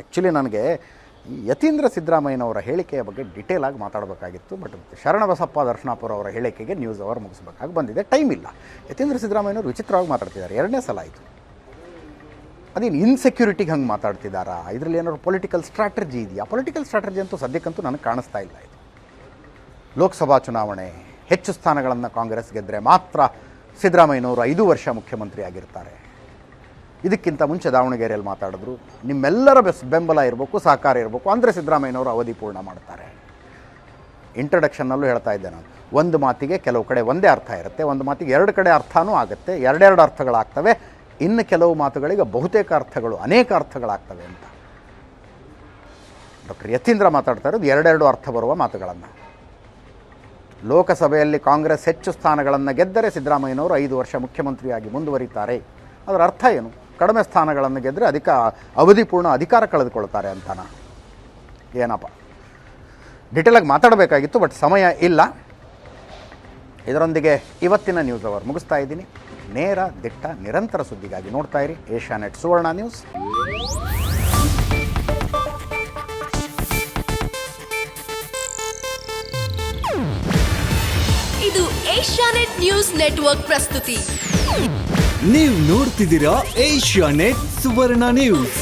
Actually ನನಗೆ ಈ ಯತೀಂದ್ರ ಸಿದ್ದರಾಮಯ್ಯನವರ ಹೇಳಿಕೆಯ ಬಗ್ಗೆ ಡಿಟೇಲ್ ಆಗಿ ಮಾತಾಡಬೇಕಾಗಿತ್ತು. ಬಟ್ ಶರಣಬಸಪ್ಪ ದರ್ಶನಾಪುರ ಅವರ ಹೇಳಿಕೆಗೆ ನ್ಯೂಸ್ ಅವರ್ ಮುಗಿಸ್ಬೇಕಾಗಿ ಬಂದಿದೆ, ಟೈಮ್ ಇಲ್ಲ. ಯತೀಂದ್ರ ಸಿದ್ದರಾಮಯ್ಯನವರು ವಿಚಿತ್ರವಾಗಿ ಮಾತಾಡ್ತಿದ್ದಾರೆ, ಎರಡನೇ ಸಲ ಆಯಿತು. ಅದೇನು ಇನ್ಸೆಕ್ಯೂರಿಟಿಗೆ ಹಂಗೆ ಮಾತಾಡ್ತಿದ್ದಾರಾ, ಇದರಲ್ಲಿ ಏನಾದ್ರು ಪೊಲಿಟಿಕಲ್ ಸ್ಟ್ರಾಟಜಿ ಇದೆಯಾ? ಪೊಲಿಟಿಕಲ್ ಸ್ಟ್ರಾಟಜಿ ಅಂತೂ ಸದ್ಯಕ್ಕಂತೂ ನನಗೆ ಕಾಣಿಸ್ತಾ ಇಲ್ಲ. ಇದು ಲೋಕಸಭಾ ಚುನಾವಣೆ, ಹೆಚ್ಚು ಸ್ಥಾನಗಳನ್ನು ಕಾಂಗ್ರೆಸ್ ಗೆದ್ದರೆ ಮಾತ್ರ ಸಿದ್ದರಾಮಯ್ಯನವರು 5 ವರ್ಷ ಮುಖ್ಯಮಂತ್ರಿ ಆಗಿರ್ತಾರೆ. ಇದಕ್ಕಿಂತ ಮುಂಚೆ ದಾವಣಗೆರೆಯಲ್ಲಿ ಮಾತಾಡಿದ್ರು, ನಿಮ್ಮೆಲ್ಲರ ಬೆಂಬಲ ಇರಬೇಕು, ಸಹಕಾರ ಇರಬೇಕು, ಅಂದರೆ ಸಿದ್ದರಾಮಯ್ಯನವರು ಅವಧಿ ಪೂರ್ಣ ಮಾಡ್ತಾರೆ. ಇಂಟ್ರಡಕ್ಷನ್ನಲ್ಲೂ ಹೇಳ್ತಾ ಇದ್ದೆ ನಾನು, ಒಂದು ಮಾತಿಗೆ ಕೆಲವು ಕಡೆ ಒಂದೇ ಅರ್ಥ ಇರುತ್ತೆ, ಒಂದು ಮಾತಿಗೆ 2 ಕಡೆ ಅರ್ಥನೂ ಆಗುತ್ತೆ, 2 ಅರ್ಥಗಳಾಗ್ತವೆ. ಇನ್ನು ಕೆಲವು ಮಾತುಗಳಿಗೆ ಬಹುತೇಕ ಅರ್ಥಗಳು, ಅನೇಕ ಅರ್ಥಗಳಾಗ್ತವೆ ಅಂತ ಡಾಕ್ಟರ್ ಯತೀಂದ್ರ ಮಾತಾಡ್ತಾ ಇರೋದು 2 ಅರ್ಥ ಬರುವ ಮಾತುಗಳನ್ನು. ಲೋಕಸಭೆಯಲ್ಲಿ ಕಾಂಗ್ರೆಸ್ ಹೆಚ್ಚು ಸ್ಥಾನಗಳನ್ನು ಗೆದ್ದರೆ ಸಿದ್ದರಾಮಯ್ಯನವರು 5 ವರ್ಷ ಮುಖ್ಯಮಂತ್ರಿಯಾಗಿ ಮುಂದುವರಿತಾರೆ. ಅದರ ಅರ್ಥ ಏನು? ಕಡಿಮೆ ಸ್ಥಾನಗಳನ್ನು ಗೆದ್ದರೆ ಅವಧಿ ಪೂರ್ಣ ಅಧಿಕಾರ ಕಳೆದುಕೊಳ್ತಾರೆ ಅಂತನಾ? ಏನಪ್ಪ, ಡಿಟೇಲಾಗಿ ಮಾತಾಡಬೇಕಾಗಿತ್ತು, ಬಟ್ ಸಮಯ ಇಲ್ಲ. ಇದರೊಂದಿಗೆ ಇವತ್ತಿನ ನ್ಯೂಸ್ ಅವರ್ ಮುಗಿಸ್ತಾ ಇದ್ದೀನಿ. ನೇರ, ದಿಟ್ಟ, ನಿರಂತರ ಸುದ್ದಿಗಾಗಿ ನೋಡ್ತಾ ಇರಿ ಏಷ್ಯಾನೆಟ್ ಸುವರ್ಣ ನ್ಯೂಸ್. ಇದು ಏಷ್ಯಾನೆಟ್ ನ್ಯೂಸ್ ನೆಟ್ವರ್ಕ್ ಪ್ರಸ್ತುತಿ. ನೀವು ನೋಡ್ತಿದ್ದೀರಾ ಏಷ್ಯಾನೆಟ್ ಸುವರ್ಣ ನ್ಯೂಸ್.